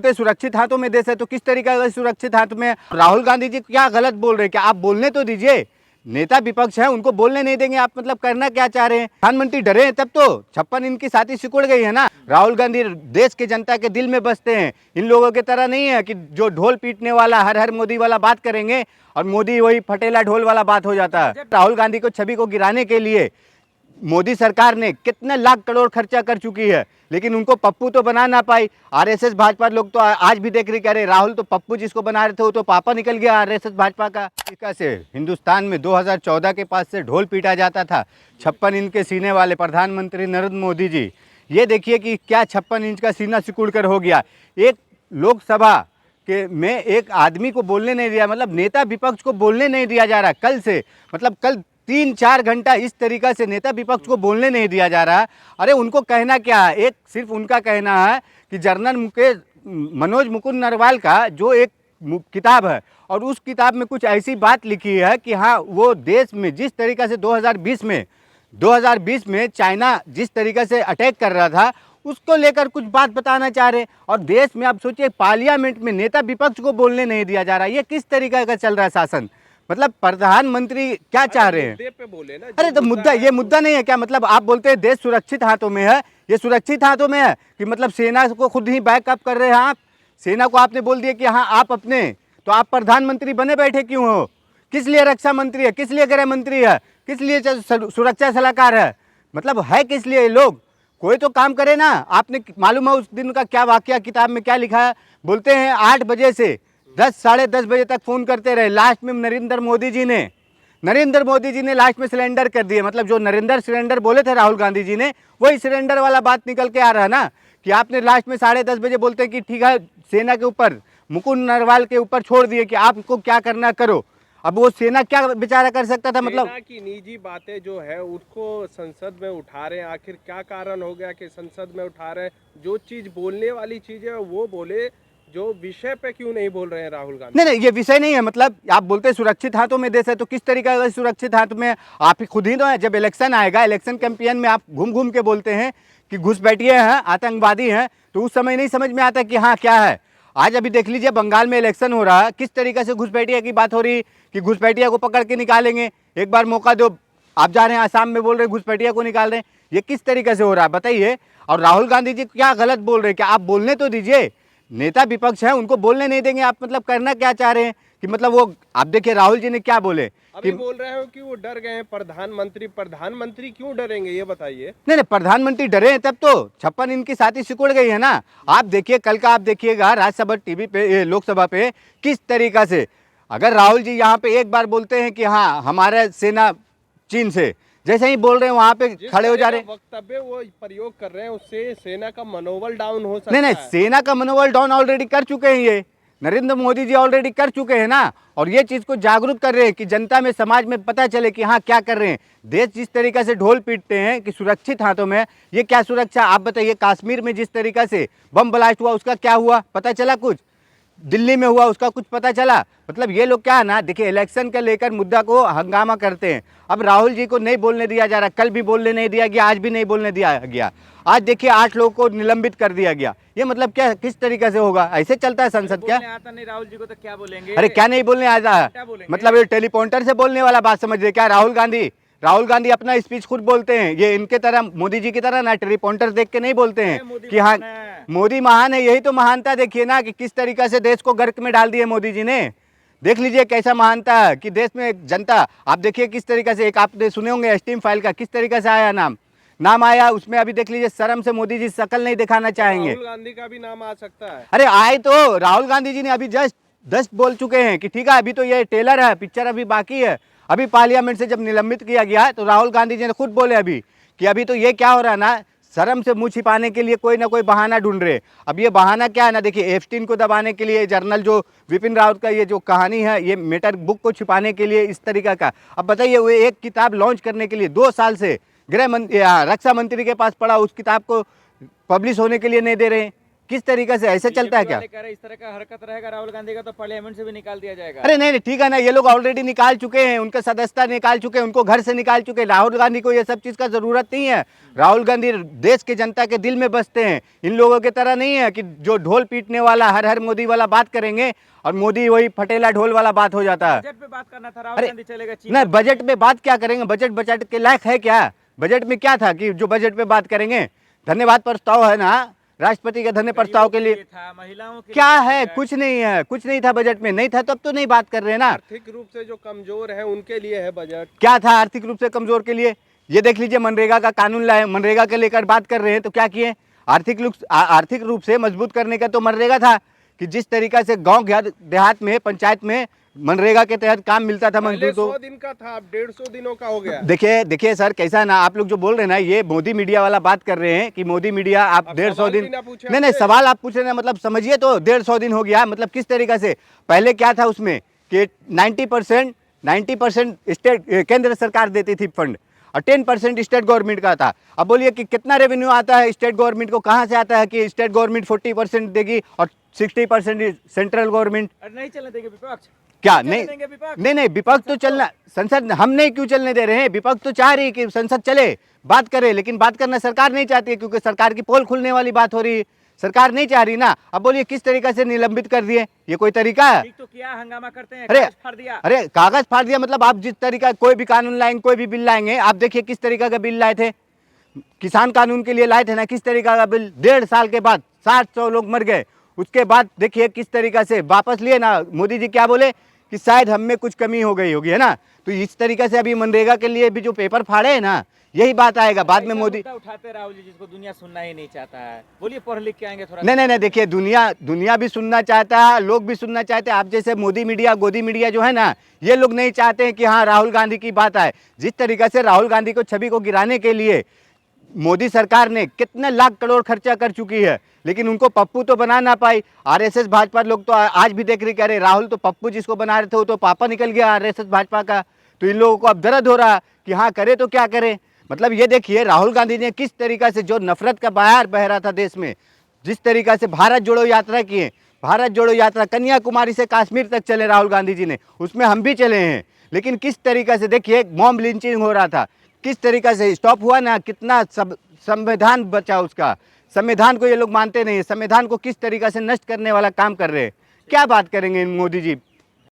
बोलते हैं सुरक्षित हाथों में देश है, तो किस तरीके का सुरक्षित हाथ में? राहुल गांधी जी क्या गलत बोल रहे हैं? क्या आप बोलने तो दीजिए, नेता विपक्ष है, उनको बोलने नहीं देंगे आप? मतलब करना क्या चाह रहे हैं? प्रधानमंत्री डरे हैं तब तो 56 इनकी साथी सिकुड़ गई है ना। राहुल गांधी देश के जनता के दिल में बसते हैं, इन लोगों की तरह नहीं है कि जो ढोल पीटने वाला हर हर मोदी वाला बात करेंगे और मोदी वही फटेला ढोल वाला बात हो जाता है। राहुल गांधी को छवि को गिराने के लिए मोदी सरकार ने कितने लाख करोड़ खर्चा कर चुकी है, लेकिन उनको पप्पू तो बना ना पाई। आरएसएस भाजपा लोग तो आज भी देख रहे, कह रहे राहुल तो पप्पू जिसको बना रहे थे वो तो पापा निकल गया आरएसएस भाजपा का। से हिंदुस्तान में 2014 के पास से ढोल पीटा जाता था, 56 इंच के सीने वाले प्रधानमंत्री नरेंद्र मोदी जी, ये देखिए कि क्या 56 इंच का सीना सिकुड़ कर हो गया। एक लोकसभा के में एक आदमी को बोलने नहीं दिया, मतलब नेता विपक्ष को बोलने नहीं दिया जा रहा कल से, मतलब कल 3-4 घंटा इस तरीक़ा से नेता विपक्ष को बोलने नहीं दिया जा रहा। अरे उनको कहना क्या है? एक सिर्फ उनका कहना है कि जनरल मनोज मुकुंद नरवाल का जो एक किताब है और उस किताब में कुछ ऐसी बात लिखी है कि हाँ वो देश में जिस तरीक़ा से 2020 में चाइना जिस तरीक़े से अटैक कर रहा था उसको लेकर कुछ बात बताना चाह रहे। और देश में आप सोचिए पार्लियामेंट में नेता विपक्ष को बोलने नहीं दिया जा रहा। ये किस तरीके का चल रहा है शासन? मतलब प्रधानमंत्री क्या चाह रहे हैं? पे बोले ना, अरे तो मुद्दा ये मुद्दा नहीं है क्या? मतलब आप बोलते हैं देश सुरक्षित हाथों में है, ये सुरक्षित हाथों में है कि मतलब सेना को खुद ही बैकअप कर रहे हैं आप? सेना को आपने बोल दिया कि हाँ आप अपने, तो आप प्रधानमंत्री बने बैठे क्यों हो? किस लिए रक्षा मंत्री है? किस लिए गृह मंत्री है? किस लिए सुरक्षा सलाहकार है? मतलब है किस लिए? लोग कोई तो काम करे ना। आपने मालूम है उस दिन का क्या वाकया किताब में क्या लिखा है? बोलते हैं 8 बजे से 10 साढ़े 10 बजे तक फ़ोन करते रहे। लास्ट में नरेंद्र मोदी जी ने लास्ट में सिलेंडर कर दिए। मतलब जो नरेंद्र सिलेंडर बोले थे राहुल गांधी जी ने, वही सिलेंडर वाला बात निकल के आ रहा है ना कि आपने लास्ट में 10:30 बजे बोलते हैं कि ठीक है सेना के ऊपर, मुकुंद नरवाल के ऊपर छोड़ दिए कि आपको क्या करना करो। अब वो सेना क्या बेचारा कर सकता था? मतलब सेना की निजी बातें जो है उसको संसद में उठा रहे हैं। आखिर क्या कारण हो गया कि संसद में उठा रहे हैं? जो चीज बोलने वाली चीज है वो बोले, जो विषय पे क्यों नहीं बोल रहे हैं राहुल गांधी? नहीं, ये विषय नहीं है। मतलब आप बोलते हैं सुरक्षित हाथों में देश है, तो किस तरीके का सुरक्षित हाथ में? आप ही खुद ही तो है। जब इलेक्शन आएगा, इलेक्शन कैंपेन में आप घूम घूम के बोलते हैं कि घुसपैठिए हैं, आतंकवादी हैं, तो उस समय नहीं समझ में आता कि हाँ क्या है। आज अभी देख लीजिए बंगाल में इलेक्शन हो रहा है, किस तरीके से घुसपैठिया की बात हो रही कि घुसपैठिया को पकड़ के निकालेंगे, एक बार मौका दो। आप जा रहे हैं आसाम में, बोल रहे घुसपैठिया को निकाल रहे हैं। ये किस तरीके से हो रहा है बताइए? और राहुल गांधी जी क्या गलत बोल रहे हैं? क्या आप बोलने तो दीजिए, नेता विपक्ष है, उनको बोलने नहीं देंगे आप? मतलब करना क्या चाह रहे हैं कि मतलब वो आप देखिए राहुल जी ने क्या बोले अभी बोल रहे हो कि वो डर गए हैं प्रधानमंत्री क्यों डरेंगे ये बताइए? नहीं, प्रधानमंत्री डरे हैं तब तो 56 इनकी साथी सिकुड़ गई है ना। आप देखिए कल का, आप देखिएगा राज्यसभा टीवी पे, लोकसभा पे किस तरीका से, अगर राहुल जी यहाँ पे एक बार बोलते हैं कि हाँ हमारा सेना चीन से, जैसे ही बोल रहे हैं वहाँ पे खड़े हो जा रहे हैं। वक्तव्य वो प्रयोग कर रहे हैं, उससे सेना का मनोबल डाउन हो सकता है। नहीं, सेना का मनोबल डाउन ऑलरेडी कर चुके हैं, ये नरेंद्र मोदी जी ऑलरेडी कर चुके हैं ना। और ये चीज़ को जागरूक कर रहे हैं कि जनता में, समाज में पता चले कि हाँ क्या कर रहे हैं। देश जिस तरीके से ढोल पीटते हैं कि सुरक्षित हाथों में, ये क्या सुरक्षा? आप बताइए कश्मीर में जिस तरीके से बम ब्लास्ट हुआ उसका क्या हुआ? पता चला कुछ? दिल्ली में हुआ उसका कुछ पता चला? मतलब ये लोग क्या है ना, देखिए इलेक्शन का लेकर मुद्दा को हंगामा करते हैं। अब राहुल जी को नहीं बोलने दिया जा रहा, कल भी बोलने नहीं दिया गया, आज भी नहीं बोलने दिया गया। आज देखिए 8 लोगों को निलंबित कर दिया गया। ये मतलब क्या, किस तरीके से होगा? ऐसे चलता है संसद क्या? आता नहीं राहुल जी को तो क्या बोलेंगे? अरे क्या नहीं बोलने आता है? मतलब ये टेलीपॉइंटर से बोलने वाला बात समझ रहे क्या? राहुल गांधी अपना स्पीच खुद बोलते हैं। ये इनके तरह, मोदी जी की तरह ना टेलीपॉइंटर देख के नहीं बोलते हैं कि हाँ मोदी महान है। यही तो महानता देखिए ना कि किस तरीके से देश को गर्क में डाल दिए मोदी जी ने। देख लीजिए कैसा महानता है कि देश में जनता, आप देखिए किस तरीके से, एक आपने सुने होंगे एस्टीम फाइल का, किस तरीके से आया नाम आया उसमें। अभी देख लीजिए शर्म से मोदी जी शकल नहीं दिखाना चाहेंगे। राहुल गांधी का भी नाम आ सकता है। अरे आए तो राहुल गांधी जी ने अभी जस्ट बोल चुके हैं कि ठीक है अभी तो ये टेलर है, पिक्चर अभी बाकी है। अभी पार्लियामेंट से जब निलंबित किया गया तो राहुल गांधी जी ने खुद बोले अभी कि अभी तो ये क्या हो रहा है ना, शर्म से मुंह छिपाने के लिए कोई ना कोई बहाना ढूंढ रहे। अब ये बहाना क्या है ना, देखिए एप्स्टीन को दबाने के लिए, जर्नल जो विपिन रावत का ये जो कहानी है, ये मैटर बुक को छिपाने के लिए इस तरीका का। अब बताइए वो एक किताब लॉन्च करने के लिए 2 साल से रक्षा मंत्री के पास पड़ा, उस किताब को पब्लिश होने के लिए नहीं दे रहे हैं। किस तरीके से ऐसे चलता है क्या? BJP वाले कह रहे हैं, इस तरह का हरकत रहेगा राहुल गांधी का तो पार्लियामेंट से भी निकाल दिया जाएगा। अरे नहीं नहीं ठीक है ना, ये लोग ऑलरेडी निकाल चुके हैं, उनके सदस्यता निकाल चुके हैं, उनको घर से निकाल चुके हैं। राहुल गांधी को ये सब चीज़ का ज़रूरत नहीं है। राहुल गांधी देश के जनता के दिल में बसते हैं। इन लोगों की तरह नहीं है कि जो ढोल पीटने वाला हर हर मोदी वाला बात करेंगे और मोदी वही फटेला ढोल वाला बात हो जाता है। बजट पे बात करना था, राहुल अरे गांधी चलेगा चीफ। नहीं, बजट में बात क्या करेंगे? बजट के लायक है क्या? बजट में क्या था कि जो बजट पे बात करेंगे? धन्यवाद प्रस्ताव है ना, राष्ट्रपति के धन्य प्रस्ताव के लिए था, महिलाओं के क्या लिए है? कुछ नहीं है, कुछ नहीं था बजट में। नहीं था तब तो नहीं बात कर रहे हैं ना। आर्थिक रूप से जो कमजोर है उनके लिए है बजट। क्या था आर्थिक रूप से कमजोर के लिए? ये देख लीजिए, मनरेगा का कानून लाए, मनरेगा के लेकर बात कर रहे हैं तो क्या किए? आर्थिक रूप से मजबूत करने का तो मनरेगा था कि जिस तरीका से गांव देहात में पंचायत में मनरेगा के तहत काम मिलता था पहले मजदूर 100 को। दिन का था, अब 150 दिनों का हो गया। देखिए सर, कैसा है ना, आप लोग जो बोल रहे हैं ना, ये मोदी मीडिया वाला बात कर रहे हैं कि मोदी मीडिया आप अब 150 सवाल दिन। भी ना पूछे नहीं नहीं, आपसे। सवाल आप पूछ रहे हैं ना, मतलब समझिए तो 150 दिन हो गया, मतलब किस तरीका से? पहले क्या था उसमें कि 90% स्टेट केंद्र सरकार देती थी फंड और 10% स्टेट गवर्नमेंट का था। अब बोलिए कि कितना रेवेन्यू आता है स्टेट गवर्नमेंट को? कहाँ से आता है कि स्टेट गवर्नमेंट 40% देगी और 60% सेंट्रल गवर्नमेंट? अरे नहीं चलने देंगे विपक्ष। क्या चलने नहीं? देंगे विपक्ष? नहीं विपक्ष तो चलना, संसद हम नहीं क्यों चलने दे रहे हैं? विपक्ष तो चाह रही है कि संसद चले, बात करे, लेकिन बात करना सरकार नहीं चाहती है क्योंकि सरकार की पोल खुलने वाली बात हो रही है। सरकार नहीं चाह रही ना। अब बोलिए किस तरीके से निलंबित कर दिए? ये कोई तरीका है? ठीक तो किया, हंगामा करते हैं, अरे कागज फाड़ दिया। अरे कागज फाड़ दिया मतलब आप जिस तरीका कोई भी कानून लाएंगे, कोई भी बिल लाएंगे, आप देखिए किस तरीका का बिल लाए थे। किसान कानून के लिए लाए थे ना, किस तरीका का बिल? 1.5 साल के बाद 700 लोग मर गए। उसके बाद देखिए किस तरीका से वापस लिए ना। मोदी जी क्या बोले कि शायद हम में कुछ कमी हो गई होगी, है ना। तो इस तरीके से अभी मनरेगा के लिए भी जो पेपर फाड़े हैं ना, यही बात आएगा बाद में। ऐसा मोदी मुद्दा उठाते हैं राहुल जी जिसको दुनिया सुनना ही नहीं चाहता है। बोलिए पढ़ लिख के आएंगे थोड़ा। नहीं देखिए, दुनिया भी सुनना चाहता है, लोग भी सुनना चाहते हैं। आप जैसे मोदी मीडिया गोदी मीडिया जो है ना, ये लोग नहीं चाहते हैं कि हाँ राहुल गांधी की बात आए। जिस तरीके से राहुल गांधी को छवि को गिराने के लिए मोदी सरकार ने कितने लाख करोड़ खर्चा कर चुकी है, लेकिन उनको पप्पू तो बना ना पाई। आरएसएस भाजपा लोग तो आज भी देख रहे, कह रहे राहुल तो पप्पू जिसको बना रहे थे वो तो पापा निकल गया आरएसएस भाजपा का। तो इन लोगों को अब दर्द हो रहा कि हाँ करे तो क्या करे। मतलब ये देखिए राहुल गांधी ने किस तरीका से जो नफरत का बहार बह रहा था देश में, जिस तरीका से भारत जोड़ो यात्रा किए, भारत जोड़ो यात्रा कन्याकुमारी से कश्मीर तक चले राहुल गांधी जी ने, उसमें हम भी चले हैं। लेकिन किस तरीका से देखिए मॉब लिंचिंग हो रहा था, किस तरीका से स्टॉप हुआ ना, कितना संविधान बचा उसका। संविधान को ये लोग मानते नहीं है, संविधान को किस तरीका से नष्ट करने वाला काम कर रहे हैं। क्या बात करेंगे इन मोदी जी?